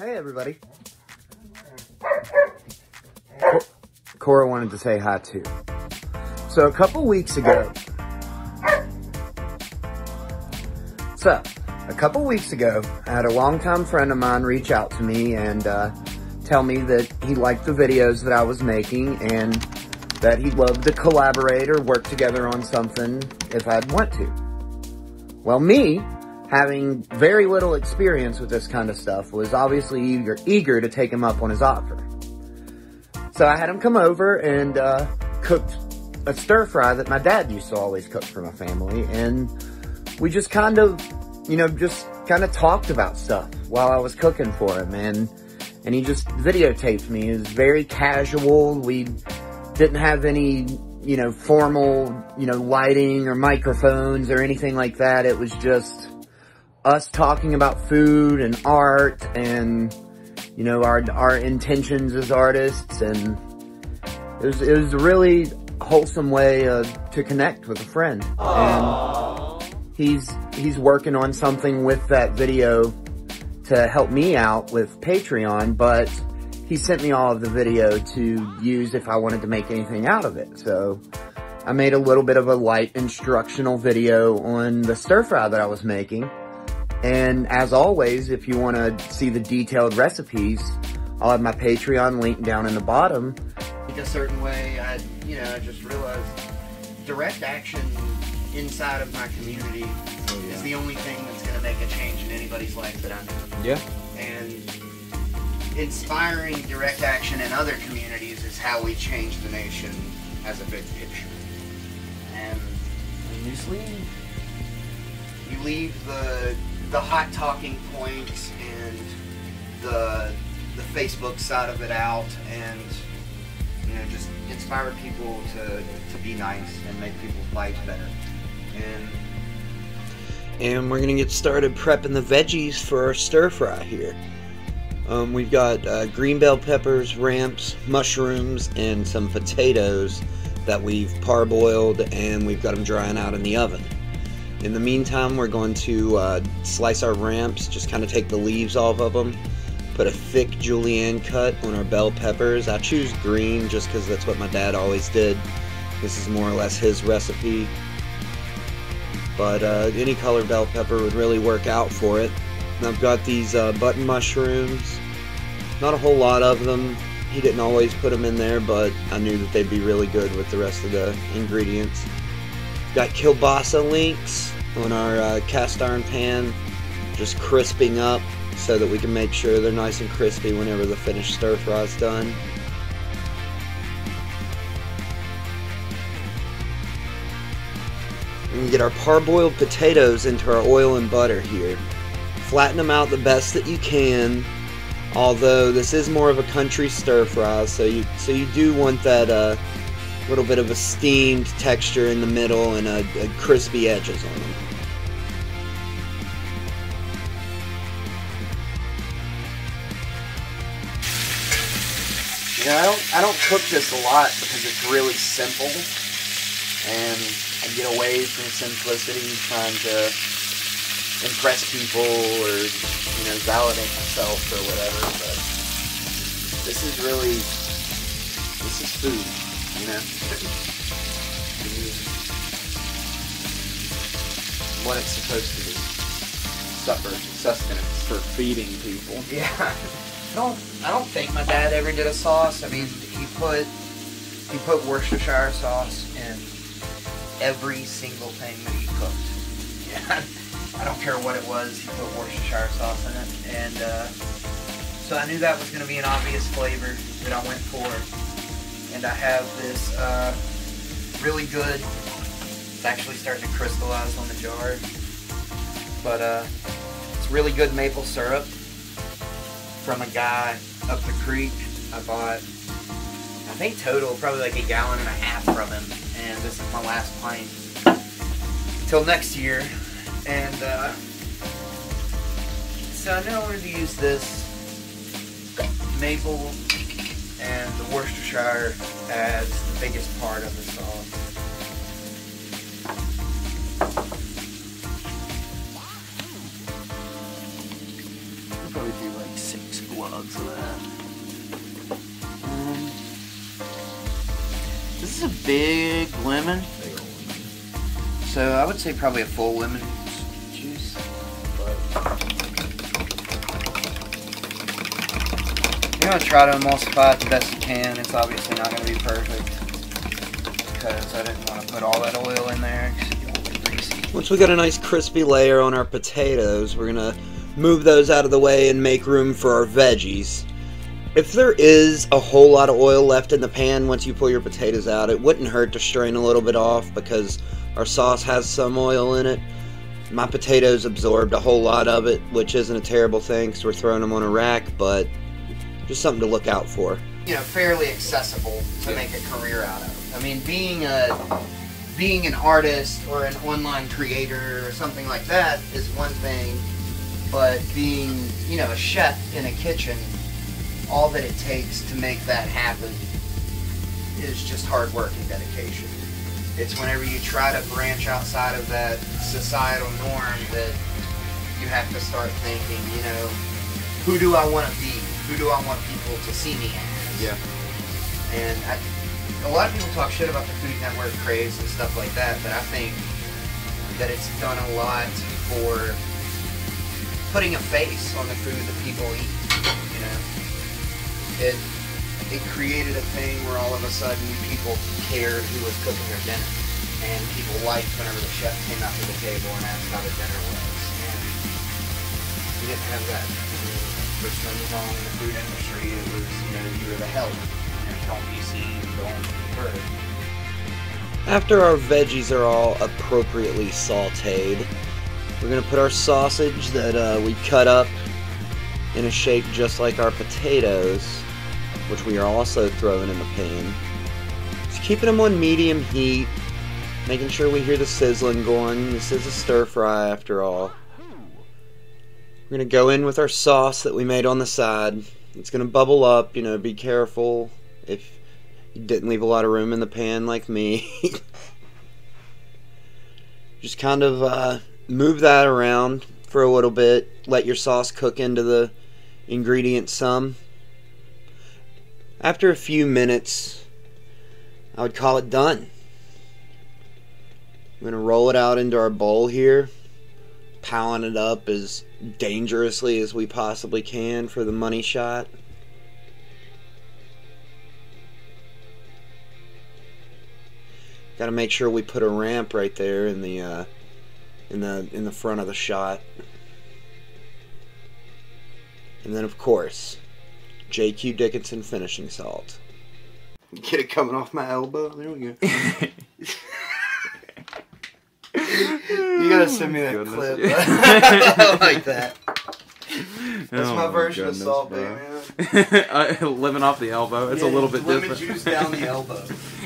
Hey everybody. Cora wanted to say hi too. So a couple weeks ago, I had a longtime friend of mine reach out to me and tell me that he liked the videos that I was making and that he'd love to collaborate or work together on something if I'd want to. Well, me, having very little experience with this kind of stuff, was obviously eager to take him up on his offer. So I had him come over and cooked a stir fry that my dad used to always cook for my family, and we just kind of talked about stuff while I was cooking for him, and he just videotaped me. It was very casual. We didn't have any, formal, lighting or microphones or anything like that. It was just us talking about food and art and, our intentions as artists, and it was a really wholesome way to connect with a friend. And he's working on something with that video to help me out with Patreon, but he sent me all of the video to use if I wanted to make anything out of it. So I made a little bit of a light instructional video on the stir fry that I was making. And as always, if you want to see the detailed recipes, I'll have my Patreon link down in the bottom. A certain way, I just realized direct action inside of my community is the only thing that's going to make a change in anybody's life that I know. Yeah. And inspiring direct action in other communities is how we change the nation as a big picture. And you leave the hot talking points and the Facebook side of it out, and just inspire people to be nice and make people's lives better. And we're gonna get started prepping the veggies for our stir fry here. We've got green bell peppers, ramps, mushrooms, and some potatoes that we've parboiled, and we've got them drying out in the oven. In the meantime, we're going to slice our ramps, just kind of take the leaves off of them, put a thick julienne cut on our bell peppers. I choose green just because that's what my dad always did. This is more or less his recipe. But any color bell pepper would really work out for it. And I've got these button mushrooms. Not a whole lot of them. He didn't always put them in there, but I knew that they'd be really good with the rest of the ingredients. Got kielbasa links on our cast iron pan, just crisping up so that we can make sure they're nice and crispy whenever the finished stir fry is done. And we get our parboiled potatoes into our oil and butter here. Flatten them out the best that you can, although this is more of a country stir fry, so you do want that little bit of a steamed texture in the middle and a crispy edges on them. I don't cook this a lot because it's really simple, and I get away from simplicity trying to impress people or, validate myself or whatever, but this is food, what it's supposed to be. Sustenance. For feeding people. Yeah. I don't think my dad ever did a sauce. I mean, he put Worcestershire sauce in every single thing that he cooked. Yeah, I don't care what it was, he put Worcestershire sauce in it, and so I knew that was going to be an obvious flavor that I went for. And I have this really good. It's actually starting to crystallize on the jar, but it's really good maple syrup from a guy up the creek. I bought, I think total, probably like 1.5 gallons from him, and this is my last pint until next year. And so I know I wanted to use this maple and the Worcestershire as the biggest part of the sauce. probably do like 6 gloves of that. This is a big lemon. So I would say probably a full lemon juice. You're going to try to emulsify it the best you can. It's obviously not going to be perfect because I didn't want to put all that oil in there because you want it greasy. Once we got a nice crispy layer on our potatoes, we're going to move those out of the way and make room for our veggies. If there is a whole lot of oil left in the pan once you pull your potatoes out, it wouldn't hurt to strain a little bit off because our sauce has some oil in it. My potatoes absorbed a whole lot of it, which isn't a terrible thing because we're throwing them on a rack, but just something to look out for. You know, fairly accessible to make a career out of. I mean, being an artist or an online creator or something like that is one thing, but being, you know, a chef in a kitchen, all that it takes to make that happen is just hard work and dedication. It's whenever you try to branch outside of that societal norm that you have to start thinking, you know, who do I want to be? Who do I want people to see me as? Yeah. And a lot of people talk shit about the Food Network craze and stuff like that, but I think that it's done a lot for putting a face on the food that people eat, you know. It created a thing where all of a sudden people cared who was cooking their dinner, and people liked whenever the chef came out to the table and asked how the dinner was. And you didn't have that. For so long in the food industry, it was, you know, you were the help, and don't be seen, don't be heard. After our veggies are all appropriately sauteed, we're going to put our sausage that we cut up in a shape just like our potatoes, which we are also throwing in the pan. Just keeping them on medium heat, making sure we hear the sizzling going. This is a stir fry after all. We're going to go in with our sauce that we made on the side. It's going to bubble up, you know, be careful if you didn't leave a lot of room in the pan like me. Just kind of move that around for a little bit. Let your sauce cook into the ingredients some. After a few minutes, I would call it done. I'm going to roll it out into our bowl here, piling it up as dangerously as we possibly can for the money shot. Got to make sure we put a ramp right there in the front of the shot. And then of course, J.Q. Dickinson finishing salt. Get it coming off my elbow. There we go. You gotta send me that clip. I like that. That's my version of Salt Bay, man. Living off the elbow. It's a little bit lemon different. Juice down the elbow.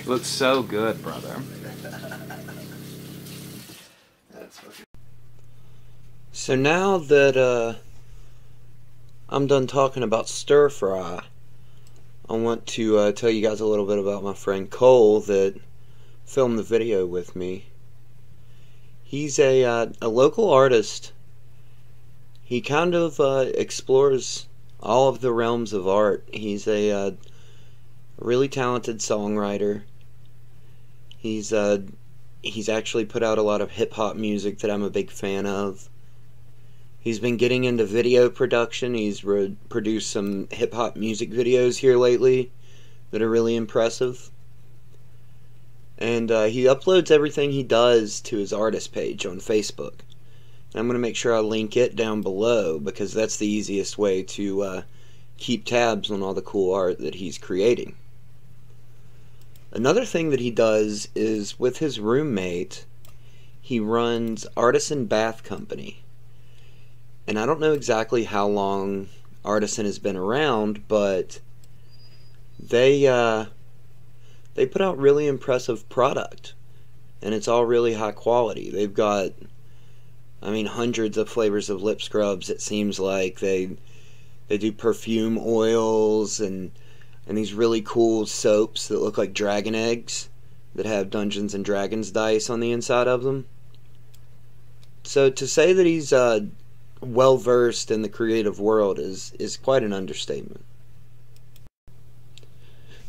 Looks so good, brother. That's fucking... So now that I'm done talking about stir fry, I want to tell you guys a little bit about my friend Cole that filmed the video with me. He's a local artist. He kind of explores all of the realms of art. He's a really talented songwriter. He's actually put out a lot of hip-hop music that I'm a big fan of. He's been getting into video production. He's produced some hip-hop music videos here lately that are really impressive. And he uploads everything he does to his artist page on Facebook. And I'm going to make sure I link it down below because that's the easiest way to keep tabs on all the cool art that he's creating. Another thing that he does is with his roommate, he runs Artisan Bath Company. And I don't know exactly how long Artisan has been around, but they put out really impressive product, and it's all really high quality. They've got, I mean, hundreds of flavors of lip scrubs. It seems like they do perfume oils and these really cool soaps that look like dragon eggs that have Dungeons and Dragons dice on the inside of them. So to say that he's well versed in the creative world is quite an understatement.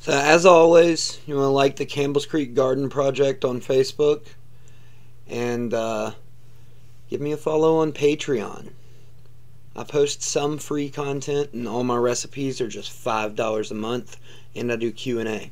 So as always, you want to like the Campbell's Creek Garden Project on Facebook, and give me a follow on Patreon. I post some free content, and all my recipes are just $5 a month, and I do Q&A.